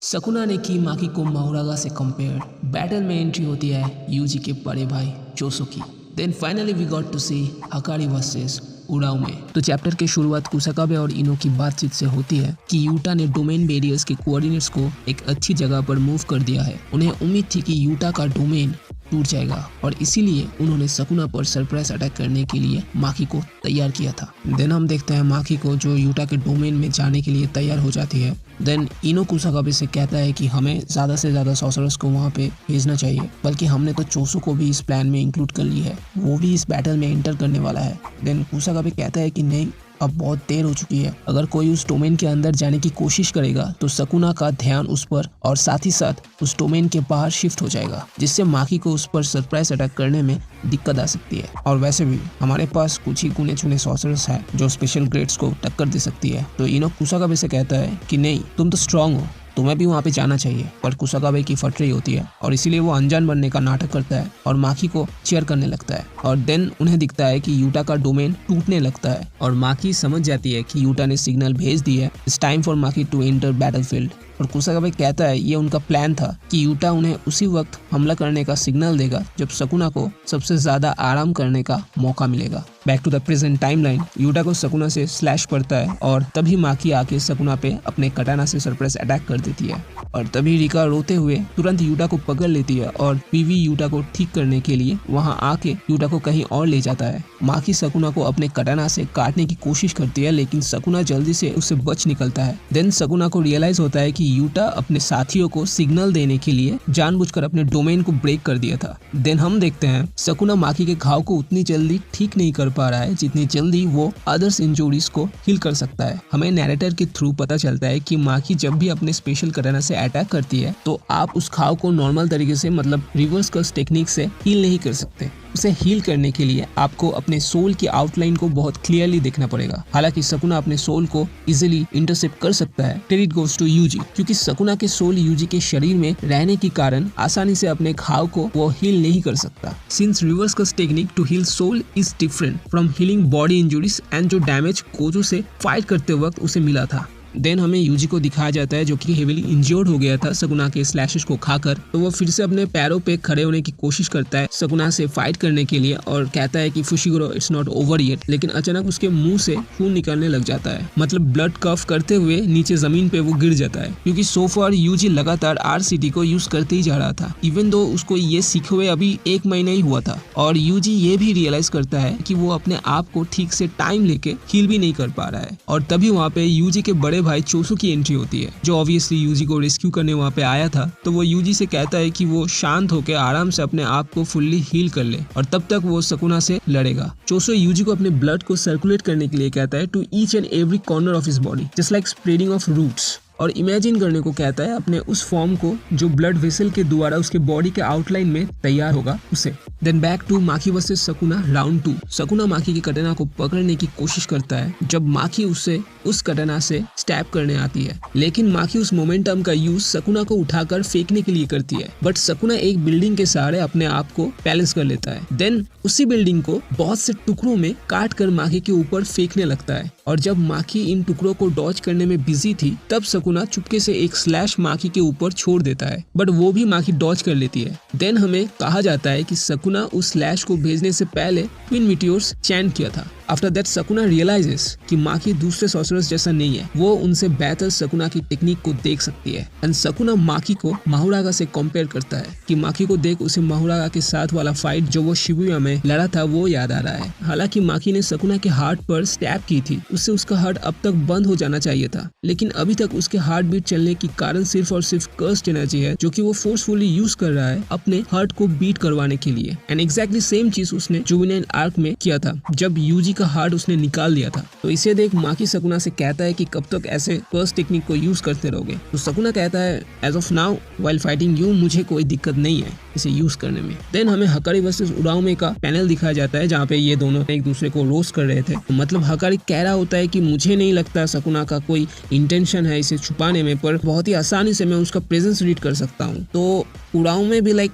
Sukuna ने की माकी को माहुरागा से कंपेयर। बैटल में एंट्री होती है यूजी के बड़े भाई चोसो की। Then finally we got to see Hakari versus Uraume. तो चैप्टर की शुरुआत कुसाकाबे और इनो की बातचीत से होती है कि यूटा ने डोमेन बैरियर्स के कोऑर्डिनेट्स को एक अच्छी जगह पर मूव कर दिया है। उन्हें उम्मीद थी कि यूटा का डोमेन टूट जाएगा और इसीलिए उन्होंने सकुना पर सरप्राइज अटैक करने के लिए माकी को तैयार किया था। देन हम देखते हैं माकी को जो यूटा के डोमेन में जाने के लिए तैयार हो जाती है। देन इनो कुसाकाबे से कहता है कि हमें ज़्यादा से ज़्यादा सॉर्सरर्स को वहाँ पे भेजना चाहिए, बल्कि हमने तो चोसो को भी इस प्लान में इंक्लूड कर ली है, वो भी इस बैटल में एंटर करने वाला है। देन कुसाकाबे कहता है कि नहीं, अब बहुत देर हो चुकी है। अगर कोई उस डोमेन के अंदर जाने की कोशिश करेगा तो सकुना का ध्यान उस पर और साथ ही साथ उस डोमेन के बाहर शिफ्ट हो जाएगा, जिससे माकी को उस पर सरप्राइज अटैक करने में दिक्कत आ सकती है। और वैसे भी हमारे पास कुछ ही गुने चुने सॉर्सरर्स हैं जो स्पेशल ग्रेड्स को टक्कर दे सकती है। तो इनो कुसाकाबे से कहता है कि नहीं, तुम तो स्ट्रांग हो, तुम्हें भी वहाँ पे जाना चाहिए। पर कुसाकाबे की फट रही होती है और इसीलिए वो अनजान बनने का नाटक करता है और माकी को चीयर करने लगता है। और देन उन्हें दिखता है कि यूटा का डोमेन टूटने लगता है और माकी समझ जाती है कि यूटा ने सिग्नल भेज दी है, it's time for Maki to enter battlefield. और कुसाकाबे कहता है ये उनका प्लान था कि यूटा उन्हें उसी वक्त हमला करने का सिग्नल देगा जब सकुना को सबसे ज्यादा आराम करने का मौका मिलेगा। Back to the present timeline, Yuta को सकुना से स्लैश पड़ता है और तभी माकी आके सकुना पे अपने कटाना से सरप्राइज अटैक कर देती है। और तभी रिका रोते हुए तुरंत यूटा को पकड़ लेती है और पीवी यूटा को ठीक करने के लिए वहां आके यूटा को कहीं और ले जाता है। माकी सकुना को अपने कटाना से काटने की कोशिश करती है, लेकिन सकुना जल्दी से उससे बच निकलता है। देन सकुना को रियलाइज होता है कि यूटा अपने साथियों को सिग्नल देने के लिए जानबूझकर अपने डोमेन को ब्रेक कर दिया था। देन हम देखते हैं सकुना माकी के घाव को उतनी जल्दी ठीक नहीं कर पा रहा है जितनी जल्दी वो अदर्स इंजरीज को हील कर सकता है। हमें नैरेटर के थ्रू पता चलता है कि माकी जब भी अपने स्पेशल कटाना से अटैक करती है तो आप उस घाव को नॉर्मल तरीके से, मतलब रिवर्स कर्स टेक्निक से हील नहीं कर सकते। उसे हील करने के लिए आपको अपने सोल की आउटलाइन को बहुत क्लियरली देखना पड़ेगा। हालांकि सकुना अपने सोल को इजीली इंटरसेप्ट कर सकता है। क्रेडिट गोज टू यूजी, क्योंकि सकुना के सोल यूजी के शरीर में रहने के कारण आसानी से अपने घाव को वो हील नहीं कर सकता। Since reverse curse technique to heal soul is different from healing body injuries and जो डैमेज कोजो से फाइट करते वक्त उसे मिला था। देन हमें यूजी को दिखाया जाता है जो कि हेवीली इंजर्ड हो गया था सकुना के स्लैशेस को खाकर। तो वो फिर से अपने पैरों पे खड़े होने की कोशिश करता है सकुना से फाइट करने के लिए और कहता है कि Fushiguro it's not over yet. लेकिन अचानक उसके मुंह से खून निकलने लग जाता है, मतलब ब्लड कफ करते हुए नीचे जमीन पे वो गिर जाता है। क्योंकि सो फार यूजी लगातार आरसीटी को यूज करते ही जा रहा था, इवन दो उसको ये सीखे हुए अभी 1 महीना ही हुआ था। और यूजी ये भी रियलाइज करता है कि वो अपने आप को ठीक से टाइम लेके हील भी नहीं कर पा रहा है। और तभी वहाँ पे यूजी के बड़े भाई चोसो की एंट्री होती है, जो ऑब्वियसली यूजी को रेस्क्यू करने वहाँ पे आया था। तो वो यूजी से कहता है कि वो शांत होकर आराम से अपने आप को फुल्ली हील कर ले और तब तक वो सकुना से लड़ेगा। चोसो यूजी को अपने ब्लड को सर्कुलेट करने के लिए कहता है to each and every corner of his body, just like spreading of roots. और इमेजिन करने को कहता है अपने उस फॉर्म को जो ब्लड वेसल के द्वारा उसके बॉडी के आउटलाइन में तैयार होगा उसे। Then back to Maki versus Sukuna round 2। Sukuna Maki के कटाना को पकड़ने की कोशिश करता है जब माकी उसे उस कटाना से स्टैब करने आती है, लेकिन माकी उस मोमेंटम का यूज सकुना को उठाकर फेंकने के लिए करती है। बट सकुना एक बिल्डिंग के सहारे अपने आप को बैलेंस कर लेता है। देन उसी बिल्डिंग को बहुत से टुकड़ों में काट कर माकी के ऊपर फेंकने लगता है। और जब माकी इन टुकड़ों को डॉज करने में बिजी थी तब सकुना चुपके से एक स्लैश माकी के ऊपर छोड़ देता है, बट वो भी माकी डॉज कर लेती है। देन हमें कहा जाता है कि सकुना उस स्लैश को भेजने से पहले ट्विन मीटियोर्स चैंट किया था। आफ्टर दैट सकुना रियलाइजेस कि माकी दूसरे सॉर्सरर्स जैसा नहीं है, वो उनसे बेहतर सकुना की टेक्निक को देख सकती है। एंड सकुना माकी को माहुरागा से कंपेयर करता है कि माकी को देख उसे माहुरागा के साथ वाला फाइट जो वो शिबुया में लड़ा था वो याद आ रहा है। हालांकि माकी ने सकुना के हार्ट पर स्टैब की थी, उससे उसका हार्ट अब तक बंद हो जाना चाहिए था, लेकिन अभी तक उसके हार्ट बीट चलने की कारण सिर्फ और सिर्फ कर्स्ड एनर्जी है जो कि वो फोर्सफुली यूज कर रहा है अपने हार्ट को बीट करवाने के लिए। एंड एग्जैक्टली सेम चीज उसने जुवेनाइल आर्क में किया था जब यूजी का हार्ट उसने निकाल दिया था। तो इसे देख माकी सकुना से कहता है कि कब तक ऐसे कर्स टेक्निक को यूज करते रहोगे। तो सकुना कहता है as of now while fighting you मुझे कोई दिक्कत नहीं है इसे यूज करने में। देन हमें हकारी वर्सेस उराउमे का पैनल दिखाया जाता है जहाँ पे ये दोनों एक दूसरे को रोस्ट कर रहे थे। तो मतलब हकारी कह रहा होता है कि मुझे नहीं लगता सकुना का कोई इंटेंशन है इसे छुपाने में, पर बहुत ही आसानी से मैं उसका प्रेजेंस रीड कर सकता हूँ। तो उराउमे भी लाइक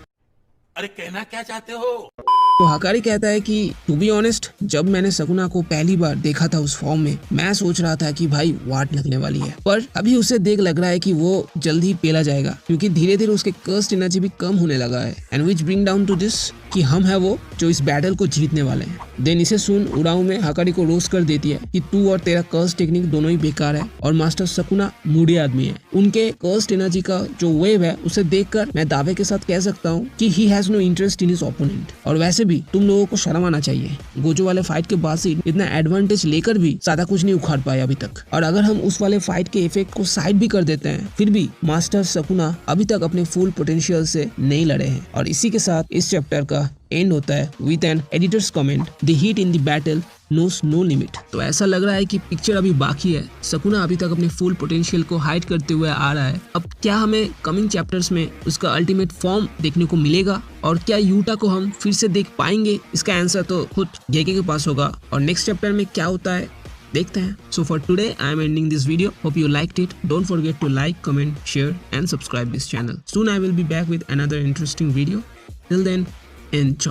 अरे कहना क्या चाहते हो? तो हकारी कहता है कि टू बी ऑनेस्ट, जब मैंने सकुना को पहली बार देखा था उस फॉर्म में, मैं सोच रहा था कि भाई वाट लगने वाली है, पर अभी उसे देख लग रहा है कि वो जल्द ही पेला जाएगा, क्योंकि धीरे धीरे उसके कर्स्ट एनर्जी भी कम होने लगा है। And which bring down to this कि हम है वो जो इस बैटल को जीतने वाले हैं। देन इसे सुन उड़ाऊ में हकारी को रोस्ट कर देती है कि तू और तेरा कर्स्ट टेक्निक दोनों ही बेकार है और मास्टर सकुना मूडी आदमी है। उनके कर्स्ट एनर्जी का जो वेव है उसे देखकर मैं दावे के साथ कह सकता हूँ कि he has no interest in his opponent. और वैसे भी तुम लोगों को शर्म आना चाहिए, गोजो वाले फाइट के बाद से इतना एडवांटेज लेकर भी ज्यादा कुछ नहीं उखाड़ पाए अभी तक। और अगर हम उस वाले फाइट के इफेक्ट को साइड भी कर देते हैं, फिर भी मास्टर सकुना अभी तक अपने फुल पोटेंशियल से नहीं लड़े हैं। और इसी के साथ इस चैप्टर का एंड होता है with an editor's comment, the heat in the battle knows no limit. तो ऐसा लग रहा है कि पिक्चर अभी बाकी है, सकुना अभी तक अपने फुल पोटेंशियल को हाइड करते हुए आ रहा है। अब क्या हमें कमिंग चैप्टर्स में उसका अल्टीमेट फॉर्म देखने को मिलेगा और क्या यूटा को हम फिर से देख पाएंगे? इसका आंसर तो खुद गेके के पास होगा। और नेक्स्ट चैप्टर में क्या होता है देखते हैं। So for today I am ending this video. Hope you liked it. Don't forget to like, comment, share and subscribe this channel. Soon I will be back with another interesting video. Till then, enjoy.